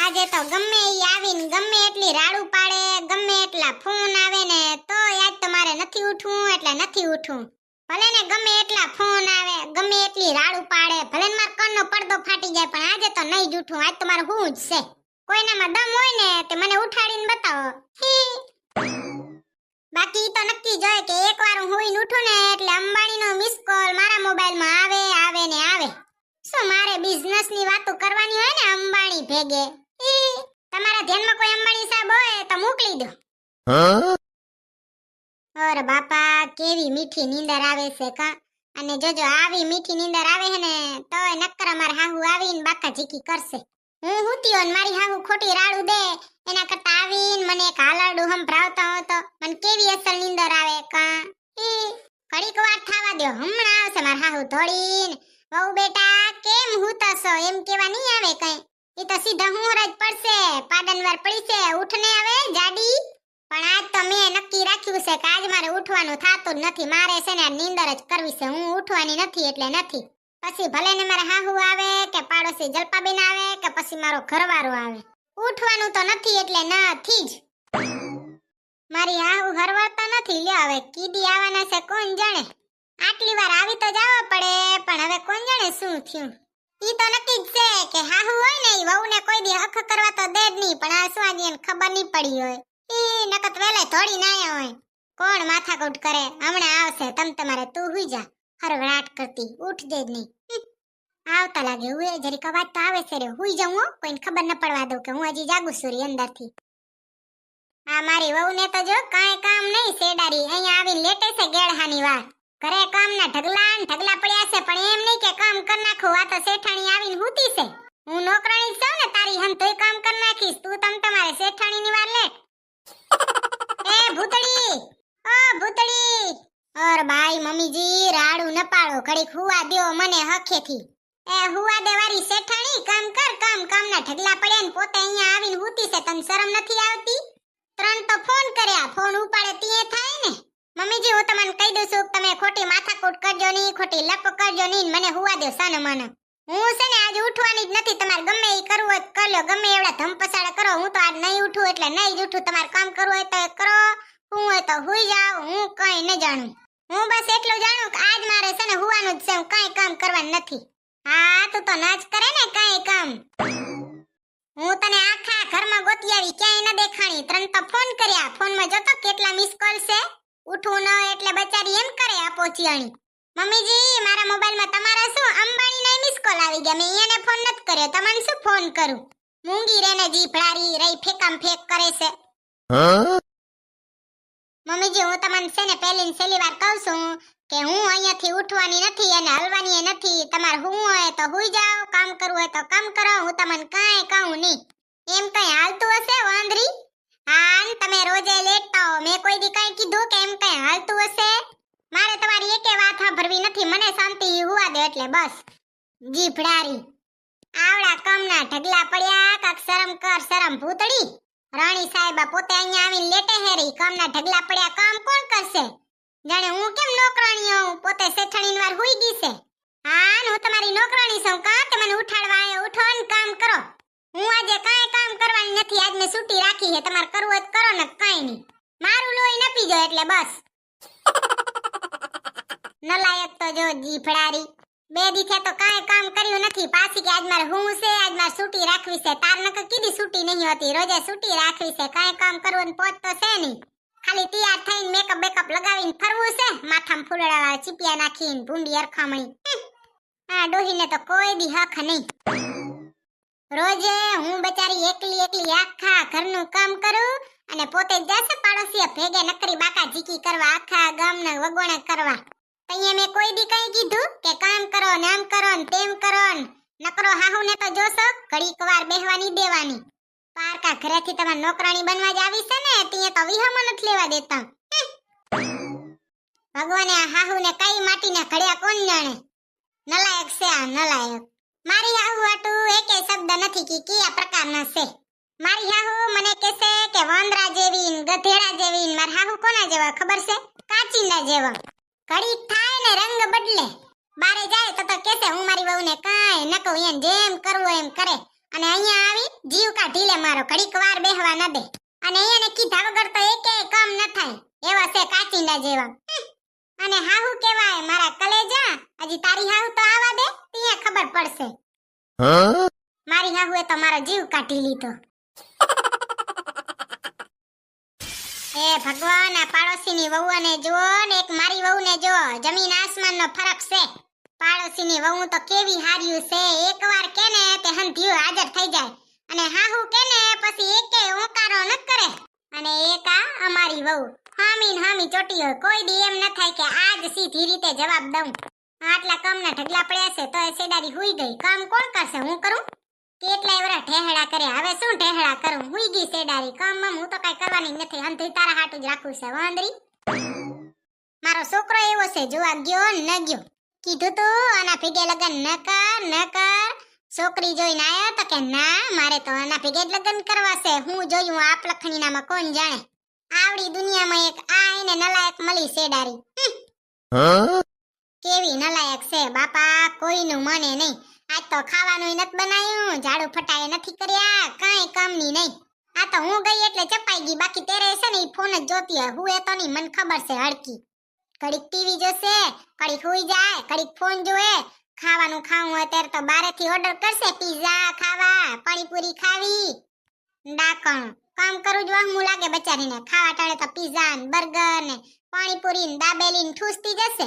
આજે તો ગમે ઈ આવીને ગમે એટલી રાડું પાડે, ગમે એટલા ફોન આવે ને તો આજ તો મારે નથી ઉઠવું એટલે નથી ઉઠવું. ભલે ને ગમે એટલા ફોન આવે, ગમે એટલી રાડું પાડે, ભલે ને માર કાનનો પડદો ફાટી જાય પણ આજે તો નહીં જ ઉઠવું. આજ તો મારે હું જ છે. કોઈનામાં દમ હોય ને તે મને ઉઠાડીને બતાવો. બાકી તો નક્કી જોઈએ કે એકવાર હું હોઈને ઉઠું ને એટલે અંબાણીનો મિસ કોલ મારા મોબાઈલમાં આવે આવે ને આવે. શું મારે બિઝનેસની વાતો કરવાની હોય ને અંબાણી ભેગે? તમારા ધ્યાનમાં કોઈ અંબાણી સાહેબ હોય તો મોકલી દો. ઓર બાપા કેવી મીઠી નીંદર આવે છે કા. અને જોજો આવી મીઠી નીંદર આવે હે ને તો નક્કર માર હાહુ આવીને બાકા ઝીકી કરશે. હું હુતીઓ ને મારી હાહુ ખોટી રાડું દે એના કરતા આવીને મને એક હાલરડું સંભળાવતો હતો મને કેવી અસલ નીંદર આવે કા. ઘડીક વાર થાવા દો, હમણાં આવશે માર હાહુ ધોળીને. વહુ બેટા કેમ હુતસો એમ કેવા નહીં આવે કઈ. ઈ તો સીધા હુંરજ પડશે, પાડનવાર પડી છે, ઉઠને આવે જાડી. પણ આજ તો મેં નક્કી રાખ્યું છે કે આજ મારે ઉઠવાનું થાતું જ નથી. મારે છે ને નીંદર જ કરવી છે. હું ઉઠવાની નથી એટલે નથી. પછી ભલે ને મારા હાહુ આવે કે પાડોશી જલપાબેન આવે કે પછી મારો ઘરવાળો આવે, ઉઠવાનું તો નથી એટલે નથી જ. મારી હાહુ હરવાતા નથી. લ્યો હવે કીડી આવવાના છે કોણ જાણે. આટલી વાર આવી તો જવા પડે પણ હવે કોણ જાણે શું થયું. ઈ તો નક્કી જ છે કે હાહુ હોય ને ઈ વહુને કોઈ દી હક કરવા તો દે જ નહીં. પણ આ સ્વાદીને ખબર નહીં પડી હોય. ઈ નકત વેલે થોડી ના આયા હોય. કોણ માથાકૂટ કરે? હમણાં આવશે. તમ તમારે તું હુઈ જા. હરવડાટ કરતી ઉઠજે જ નહીં. આવતા લાગે હું જરીક અવાજ તો આવે છે રે. હુઈ જાઉં હો, કોઈને ખબર ન પડવા દઉં કે હું હજી જાગું છું રી અંદરથી. આ મારી વહુને તો જો કાંઈ કામ નહીં સેડારી. અહીંયા આવીને લેટે છે ગેળહાની વાર. ઘરે કામના ઢગલા પડ્યા છે પણ એમ નહીં કે કામ કર નાખું. આ તો શેઠાણી આવીને હુતી છે. હું નોકરાણી છું ને તારી હમ તોય કામ કર નાખીશ. તું તમારે શેઠાણીની વાર લેટ. એ ભૂતડી, ઓ ભૂતડી. ઓર ભાઈ મમ્મીજી રાડું ન પાડો, ઘડીક હુવા દ્યો મને હખેથી. એ હુવા દે વારી શેઠાણી, કામ કર. કામના ઢગલા પડ્યા ને પોતે અહીંયા આવીને હુતી છે. તને શરમ નથી આવતી? 3 તો ફોન કર્યા, ફોન ઉપાડે તીએ થાય ને. મમ્મીજી હું તમને કહી દઉં છું તમે ખોટી માથાકૂટ કરજો નહીં, ખોટી લપ કરજો નહીં. મને હુવા દો સાનો માનો. હું છે ને આજે ઉઠવાની જ નથી. તમારે ગમે ઈ કરવું હોય કર લો, ગમે એવડા ધમપસાડા કરો. હું તો આજ નહીં ઉઠું એટલે નહીં જ ઉઠું. તમારે કામ કરવું હોય તો કરો, હું હોય તો હુઈ જાવ. હું કઈ ન જાણું. હું બસ એટલું જાણું કે આજ મારે છે ને હુવાનું જ છે. હું કઈ કામ કરવાનું નથી. હા તું તો નાચ કરે ને કઈ કામ. હું તને આખા ઘરમાં ગોતી આવી, ક્યાંય ન દેખાણી. 3 તો ફોન કર્યા, ફોનમાં જોતો કેટલા મિસ કોલ છે. ઉઠવું ન એટલે બચારી એમ કરે આપોચિયાણી. મમ્મીજી મારા મોબાઈલમાં તમારા શું અંબાણીના મિસ કોલ આવી ગયા. મેં એને ફોન નથી કર્યો. તમને શું ફોન કરું? મૂંગી રેને જીભડારી રહી ફેકામ ફેક કરે છે. મમ્મીજી હું તમને છે ને પહેલી છેલ્લી વાર કહું છું કે હું અહીંયાથી ઉઠવાની નથી અને હલવાની નથી. તમારે હું હોય તો હુઈ જાઓ, કામ કરવું હોય તો કામ કરો. હું તમને કાંઈ કહું નહીં. એમ કઈ હાલતું હશે વાંદરી? હા તમે રોજે લેટતા હો. મેં કોઈ દી કઈ કીધું કે એમ કઈ હાલતું હશે? મારે તમારી એકે વાત સાંભળવી નથી. મને શાંતિ હુવા દે એટલે બસ. જીભડારી આવડા કામના ઢગલા પડ્યા. કાક શરમ કર શરમ ભૂતડી. રાણી સાહેબા પોતે અહીંયા આવીને લેટે હેરી. કામના ઢગલા પડ્યા કામ કોણ કરશે? જાણે હું કેમ નોકરાણી હોઉં? પોતે શેઠાણીની વાર હુઈ ગઈ છે. હા હું તમારી નોકરાણી છું કા? તે મને ઉઠાડવા આયો. ઉઠો ને કામ કરો. હું આજે કાંઈ કામ કરવાની નથી. આજ મેં છૂટી રાખી છે. તમારે કરવું હોય તો કરો ને કાંઈ નહીં. મારું લોહી ન પીજો એટલે બસ. નલાયક તો જો જીભડારી. 2 દીથી તો કાંઈ કામ કર્યું નથી. પાછી કે આજ મારે હું છે, આજ મારે છૂટી રાખવી છે. તાર નકર કીધી છૂટી નહીં હોતી. રોજે છૂટી રાખવી છે. કાંઈ કામ કરવું પોત તો છે નહીં. ખાલી તૈયાર થઈને મેકઅપ બેકઅપ લગાવીને ફરવું છે. માથામાં ફૂલડાવાળા ચીપિયા નાખીને ભૂંડી અરખામણી. આ ડોહીને તો કોઈ દી હક નહીં. રોજે હું બચારી એકલી આખા ઘરનું કામ કરું અને પોતે જ જશે પાડોશી ભેગે નકરી બાકા ઝીકી કરવા, આખા ગામના વગોણા કરવા. તઈએ મેં કોઈ દી કઈ કીધું કે કામ કરો ને આમ કરો ને તેમ કરો ને? નકરો હાહુને તો જોશો ઘડીક વાર બેહવાની દેવાની. પારકા ઘરેથી તમાર નોકરાણી બનવા જ આવી છે ને તીએ તો વિહમો નથી લેવા દેતા. ભગવાને આ હાહુને કઈ માટીને ઘડ્યા કોણ જાણે. નલાયક છે આ નલાયક. મારી હાહુ આટું એકે શબ્દ નથી કે કયા પ્રકારના છે. મારી હાહુ મને કહેશે કે વાંદરા જેવી ને ગધેડા જેવી ને. મારી હાહુ કોના જેવા ખબર છે? કાચીના જેવા. ઘડીક થાય ને રંગ બદલે. બારે જાય તો કહેશે હું મારી વહુને કાંઈ ન કહું, એને જેમ કરવું એમ કરે. અને અહીંયા આવી જીવ કાઢી લે મારો, ઘડીક વાર બેહવા ન દે. અને એને કીધા વગર તો એકે કામ ન થાય, એવા છે કાચીંડા જેવા. અને હાહુ કેવાય મારા કલેજા, હજી તારી હાહુ તો આવા દે, ત્યાં ખબર પડશે. મારી હાહુએ તો મારો જીવ કાઢી લીધો. એ ભગવાન, આ પાડોશીની વહુને જુઓ ને એક મારી વહુને જુઓ, જમીન આસમાનનો ફરક છે. પાડોશીની વહુ તો કેવી હાર્યું છે, એકવાર કેને તે હંધ્યું હાજર થઈ જાય, અને હાહુ કેને પછી એકે ઓકારો ન કરે. અને એક આ અમારી વહુ હામી ચોટી હોય, કોઈ દી એમ ન થાય કે આજ સીધી રીતે જવાબ દઉં. આટલા કામના ઢગલા પડ્યા છે તો એ સેડારી હુઈ ગઈ, કામ કોણ કરશે, હું કરું? કેટલાય વરા ઢેહડા કરે, હવે શું ઢેહડા કરું, હુઈ ગઈ સેડારી. કામમાં હું તો કઈ કરવાની નથી, હંધી તારા હાટું જ રાખું છે. વાંદરી મારો છોકરો એવો છે, જોવા ગયો ન ગયો. કીધું તું આના ભેગે લગન ન કર. છોકરી જોઈને આયો તો કે ના, મારે તો આના ભેગે જ લગન કરવા છે. હું જોયું આપ લખણીનામાં કોણ જાણે. આવડી દુનિયામાં એક આ એને નલાયક મળી સેડારી. કેવી નલાયક છે બાપા, કોઈનું મને નહીં. આજ તો ખાવાનું નથી બનાવ્યું, ઝાડુ ફટાએ નથી કર્યા, કાંઈ કામની નહીં. આ તો હું ગઈ એટલે ચપાઈ ગઈ, બાકી તેરે છે ને ઈ ફોન જ જોતી હોય. હું એ તો નહીં, મને ખબર છે હડકી. ઘડીક ટીવી જોશે, ઘડીક હુઈ જાય, ઘડીક ફોન જોવે. ખાવાનું ખાવું હોય ત્યારે તો બારેથી ઓર્ડર કરશે, પીઝા ખાવા, પાણીપુરી ખાવી. ડાકણ કામ કરું જ વાહમું લાગે બચારીને. ખાવા ટાળે તો પીઝા ને બર્ગર ને પાણીપુરી ને દાબેલી ને ઠૂસતી જશે.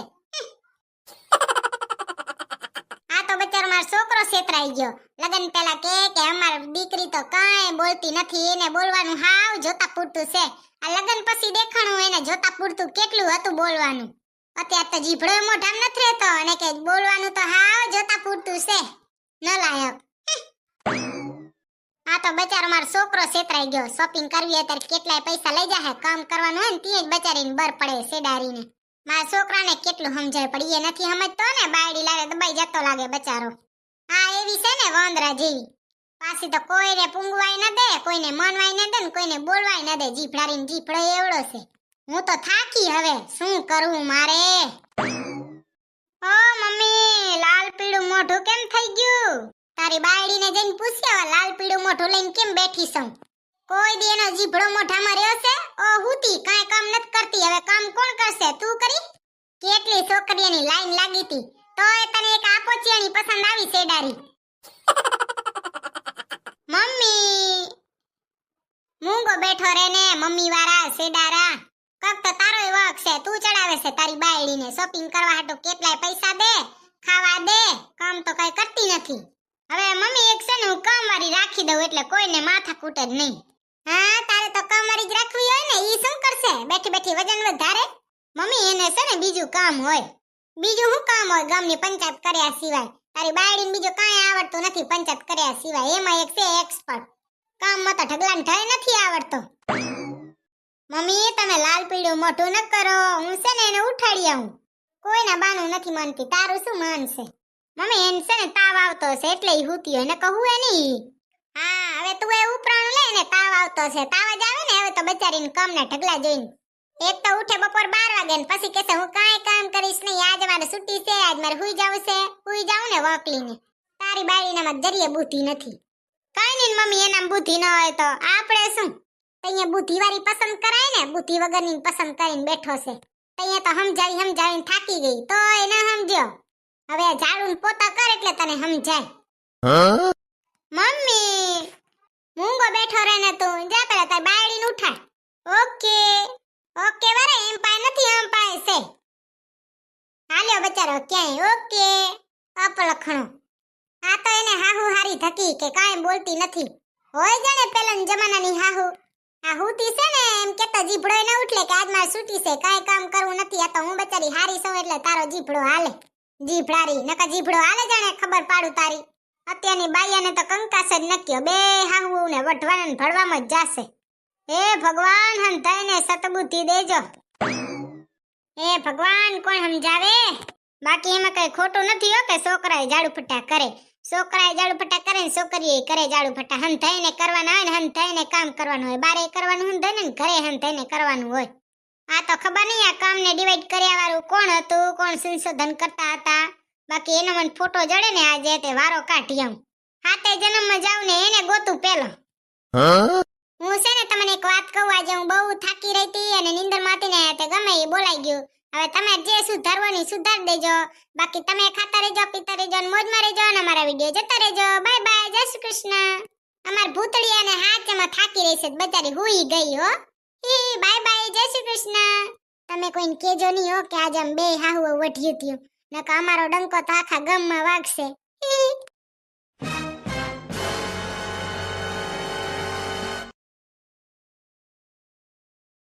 આ તો બચારો મારો છોકરો છેતરાઈ ગયો. લગન પેલા કે અમાર દીકરી તો કાંઈ બોલતી નથી, એને બોલવાનું હાવ જોતા પૂરતું છે. આ લગન પછી દેખાણું એને જોતા પૂરતું કેટલું હતું બોલવાનું. અત્યારે તો જીભડો મોઢામ નથી રહેતો, અને કે બોલવાનું તો હાવ જોતા પૂરતું છે. નલાયક. આ તો બચારો મારો છોકરો છેતરાઈ ગયો. શોપિંગ કરવી હોય ત્યારે કેટલાય પૈસા લઈ જાય, કામ કરવાનું હોય ને ત્યાં જ બચારીને બર પડે સેડારીને. મારા છોકરાને કેટલું સમજાય પડી, એ નથી સમજતો ને, બાયડી લાવે દબાઈ જતો લાગે બચારો. આ એવી છે ને વાંદરા જેવી, પાછી તો કોઈને પૂંગવાય ન દે, કોઈને મનવાય ન દે ને કોઈને બોલવાય ન દે. જીભડારીને જીભડો એવડો છે. હું તો થાકી, હવે શું કરું મારે? ઓ મમ્મી, લાલ પીળું મોઢું કેમ થઈ ગયું? તારી બાયડીને જઈને પૂછ્યા, લાલ પીળું મોઢું લઈને કેમ બેઠી છું? કોઈ દી એનો જીભડો મોઢામાં રહ્યો છે? ઓ હુતી, કાંઈ કામ નથી કરતી, હવે કામ કોણ કરશે? તું કરી? કેટલી છોકરીઓની લાઈન લાગી હતી, તોય તને એક આપોચિયાની પસંદ આવી સેડારી. મમ્મી મૂંગો બેઠો રે ને, મમ્મી વાળા સેડારા. કક તો તારોય વાક છે, તું ચડાવે છે તારી બાયડીને. શોપિંગ કરવા હાટુ કેટલાય પૈસા દે, ખાવા દે, કામ તો કઈ કરતી નથી. હવે મમ્મી એક છે ને હું કામવાળી રાખી દઉં, એટલે કોઈને માથા કૂટે જ નહીં. હા, તારે તો કામવાળી જ રાખવી હોય ને, ઈ શું કરશે? બેઠી બેઠી વજન વધારે. મમ્મી એને છે ને બીજું કામ હોય. બીજું શું કામ હોય ગામની પંચાયત કર્યા સિવાય? તારી બાયડીને બીજું કાંઈ આવડતું નથી પંચાયત કર્યા સિવાય. એમાં એક છે એક્સપર્ટ. કામમાં તો ઢગલાને ઢય નથી આવડતો. મમ્મી તમે લાલ પીળું મોઢું ન કરો, હું છે ને એને ઉઠાડી આવું. કોઈના બાનું નથી માનતી, તારું શું માનશે? મમ્મી એને છે ને તાવ આવતો છે એટલે ઈ હુતી હોય, ને કહું એ નહીં. હા, હવે તું એ ઉપરાણું લે ને, તાવ આવતો છે. તાવ જ આવે ને હવે તો બચારીને કામના ઢગલા જોઈને. એક તો ઉઠે બપોર 12 વાગે ને પછી કહેશે હું કાંઈ કામ કરીશ નહીં, આજ મારે છુટ્ટી છે, આજ મારે હુઈ જાવું છે. હુઈ જાવું ને વાકલીને. તારી બાળીનામાં જરીએ બુદ્ધિ નથી. કાંઈ નહીં મમ્મી, એનામાં બુદ્ધિ ન હોય તો આપણે શું? અહીંયા બુદ્ધિવાળી પસંદ કરાય ને, બુદ્ધિ વગરની પસંદ કરીને બેઠો છે. અહીંયા તો સમજાવીને થાકી ગઈ, તો એને સમજ્યો. હવે ઝાડુ પોતા કર એટલે તને સમજાય. મમ્મી મૂંગો બેઠો રહે ને તું, જા પેલા તારી બાયડીને ઉઠાડ. ઓકે ઓકે વરે, એમ પાય નથી, આમ પાય છે. હાલ્યો બચારો ક્યાંય. ઓકે અપલખણો. આ તો એને હાહુ હારી ધકી કે કાંઈ બોલતી નથી. હોય જાણે પેલાના જમાનાની હાહુ. આ હુતી છે ને એમ કેતા જીભડો ન ઉઠલે કે આજ માર છૂટી છે, કાંઈ કામ કરવું નથી. આ તો હું બચારી હારી છું એટલે તારો જીભડો હાલે. જીભડારી નકા જીભડો હાલે જાણે ખબર પાડું તારી. અત્યારની બાયાને તો કંકાસ જ નક્યો, બે હાહુને વઢવાને ને ભળવામાં જ જાશે. હે ભગવાન, હંધાઈને સતબુદ્ધિ દેજો. હે ભગવાન, કોણ સમજાવે? બાકી એમાં કઈ ખોટું નથી હો કે છોકરાએ ઝાડુ ફટા કરે. છોકરાએ ઝાડુ ફટા કરે ને છોકરીએ કરે ઝાડુ ફટા. હંધાઈને કરવાના હોય ને હંધાઈને કામ કરવાનું હોય. બારે કરવાનું હંધાઈને ને ઘરે હંધાઈને કરવાનું હોય. આ તો ખબર નહીં આ કામને ડિવાઈડ કર્યા વાળું કોણ હતું, કોણ સંશોધન કરતા હતા. બાકી એનો મને ફોટો જડે ને આજે તે વારો કાઢી આમ. હાતે જન્મમાં જાઉં ને એને ગોતું પેલો. હું છે ને તમને એક વાત કહું, આજે હું બહુ થાકી રહી હતી અને નીંદરમાં હતી ને તે ગમે એ બોલાઈ ગયું. હવે તમે જે સુધારવાની સુધાર દેજો, બાકી તમે ખાતા રહેજો, પીતા રહેજો અને મોજમાં રહેજો અને અમારા વિડીયો જોતા રહેજો. બાય બાય, જય શ્રી કૃષ્ણ. અમાર ભૂતળી અને હાચમાં થાકી રહી છે, બચારી હુઈ ગઈ હો. હી બાય બાય, જય શ્રી કૃષ્ણ. તમે કોઈને કેજો નહીં હો કે આજે આમ બે હાહુ વઢ્યું થયું, નકર અમારો ડંકો તો આખા ગામમાં વાગશે.